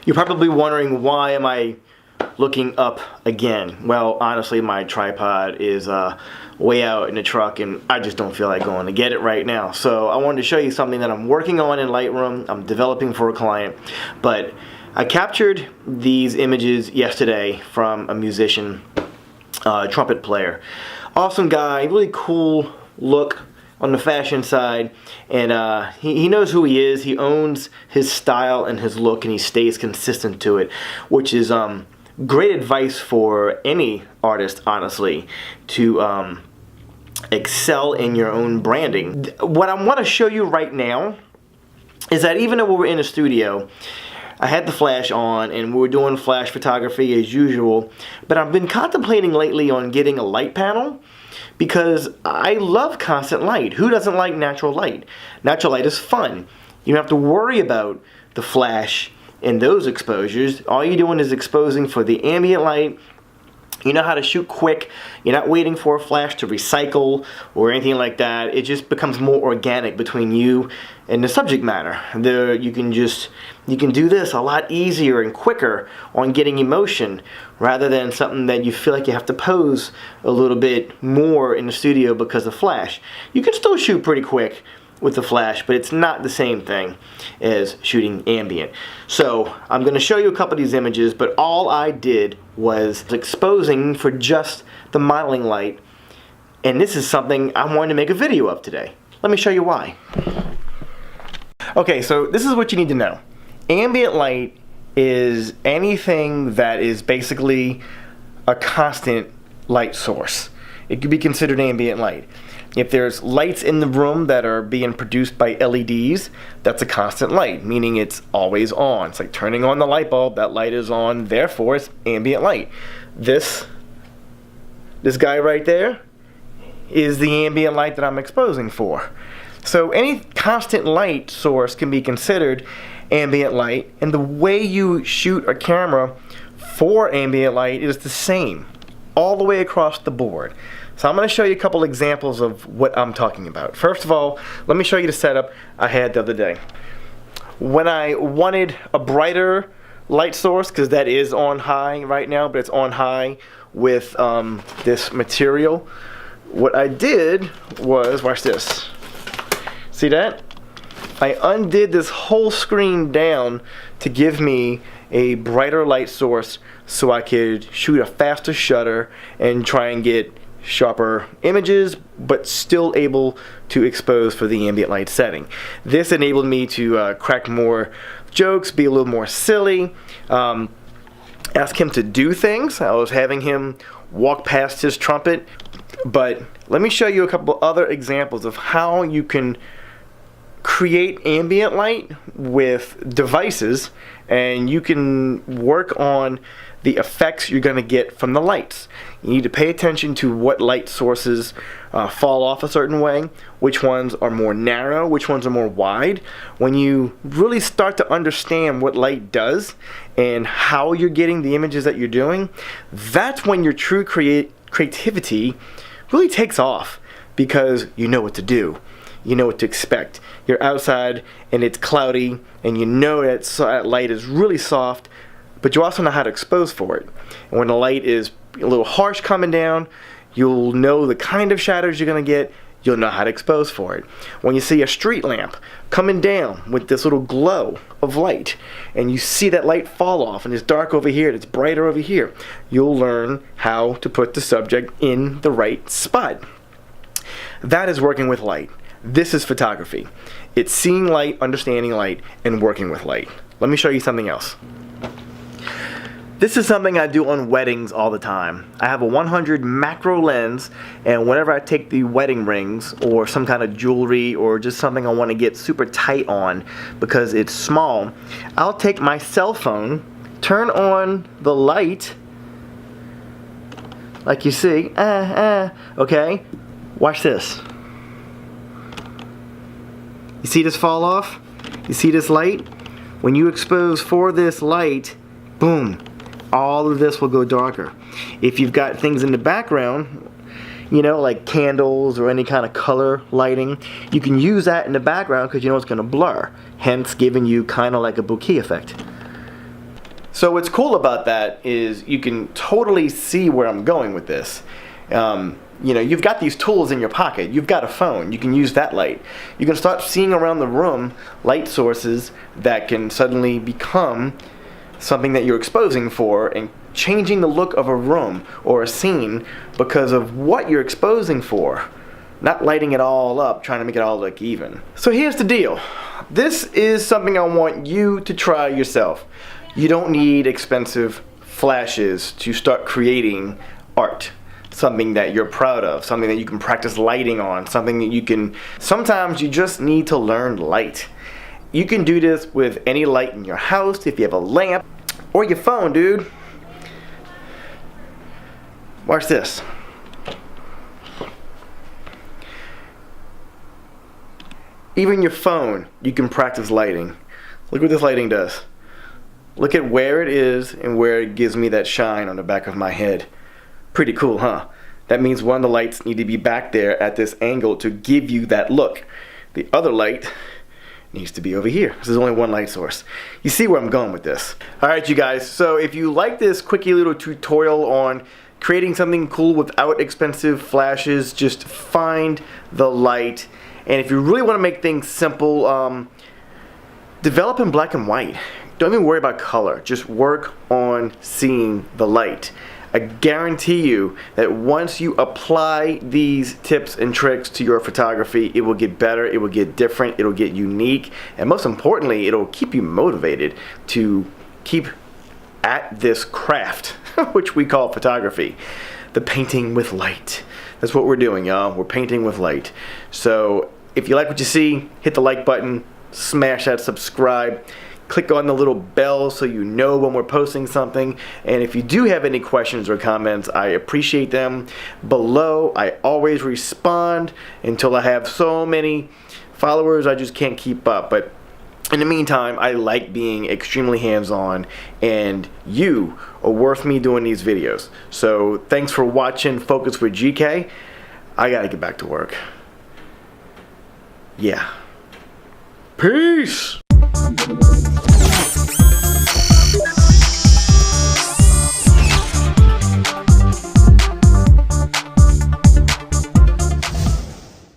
You're probably wondering, why am I looking up again? Well, honestly, my tripod is way out in the truck and I just don't feel like going to get it right now. So I wanted to show you something that I'm working on in Lightroom. I'm developing for a client, but I captured these images yesterday from a musician, trumpet player. Awesome guy, really cool look on the fashion side, and he knows who he is. He owns his style and his look, and he stays consistent to it, which is great advice for any artist, honestly, to excel in your own branding. What I want to show you right now is that even though we were in a studio, I had the flash on and we were doing flash photography as usual, but I've been contemplating lately on getting a light panel because I love constant light. Who doesn't like natural light? Natural light is fun. You don't have to worry about the flash in those exposures. All you're doing is exposing for the ambient light. You know how to shoot quick. You're not waiting for a flash to recycle or anything like that. It just becomes more organic between you and the subject matter. You can do this a lot easier and quicker on getting emotion, rather than something that you feel like you have to pose a little bit more in the studio because of flash. You can still shoot pretty quick with the flash, but it's not the same thing as shooting ambient. So I'm going to show you a couple of these images, but all I did was exposing for just the modeling light, and this is something I wanted to make a video of today. Let me show you why. Okay, so this is what you need to know. Ambient light is anything that is basically a constant light source. It could be considered ambient light. If there's lights in the room that are being produced by LEDs, that's a constant light, meaning it's always on. It's like turning on the light bulb, that light is on, therefore it's ambient light. This guy right there is the ambient light that I'm exposing for. So any constant light source can be considered ambient light, and the way you shoot a camera for ambient light is the same all the way across the board. So I'm going to show you a couple examples of what I'm talking about. First of all, let me show you the setup I had the other day. When I wanted a brighter light source, because that is on high right now, but it's on high with this material, what I did was, watch this. See that? I undid this whole screen down to give me a brighter light source so I could shoot a faster shutter and try and get sharper images, but still able to expose for the ambient light setting. This enabled me to crack more jokes, be a little more silly, ask him to do things. I was having him walk past his trumpet, but let me show you a couple other examples of how you can create ambient light with devices, and you can work on the effects you're going to get from the lights. You need to pay attention to what light sources fall off a certain way, which ones are more narrow, which ones are more wide. When you really start to understand what light does and how you're getting the images that you're doing, that's when your true creativity really takes off, because you know what to do. You know what to expect. You're outside and it's cloudy and you know that light is really soft, but you also know how to expose for it. And when the light is a little harsh coming down, you'll know the kind of shadows you're going to get. You'll know how to expose for it. When you see a street lamp coming down with this little glow of light, and you see that light fall off and it's dark over here and it's brighter over here, you'll learn how to put the subject in the right spot. That is working with light. This is photography. It's seeing light, understanding light, and working with light. Let me show you something else. This is something I do on weddings all the time. I have a 100 macro lens, and whenever I take the wedding rings or some kind of jewelry or just something I want to get super tight on because it's small, I'll take my cell phone, turn on the light, like you see, okay? Watch this. You see this fall off? You see this light? When you expose for this light, boom, all of this will go darker. If you've got things in the background, you know, like candles or any kind of color lighting, you can use that in the background because you know it's going to blur, hence giving you kind of like a bokeh effect. So what's cool about that is you can totally see where I'm going with this. You know, you've got these tools in your pocket. You've got a phone. You can use that light. You can start seeing around the room light sources that can suddenly become something that you're exposing for and changing the look of a room or a scene because of what you're exposing for. Not lighting it all up, trying to make it all look even. So here's the deal. This is something I want you to try yourself. You don't need expensive flashes to start creating art. Something that you're proud of, something that you can practice lighting on, something that you can, sometimes you just need to learn light. You can do this with any light in your house, if you have a lamp, or your phone, dude. Watch this. Even your phone, you can practice lighting. Look what this lighting does. Look at where it is and where it gives me that shine on the back of my head. Pretty cool, huh? That means one of the lights need to be back there at this angle to give you that look. The other light needs to be over here. There's only one light source. You see where I'm going with this. Alright you guys, so if you like this quickie little tutorial on creating something cool without expensive flashes, just find the light. And if you really want to make things simple, develop in black and white. Don't even worry about color. Just work on seeing the light. I guarantee you that once you apply these tips and tricks to your photography, it will get better, it will get different, it'll get unique, and most importantly, it'll keep you motivated to keep at this craft, which we call photography. The painting with light. That's what we're doing, y'all. We're painting with light. So if you like what you see, hit the like button, smash that subscribe. Click on the little bell so you know when we're posting something. And if you do have any questions or comments, I appreciate them below. I always respond until I have so many followers I just can't keep up. But in the meantime, I like being extremely hands-on, and you are worth me doing these videos. So thanks for watching Focus with GK. I gotta get back to work. Yeah. Peace!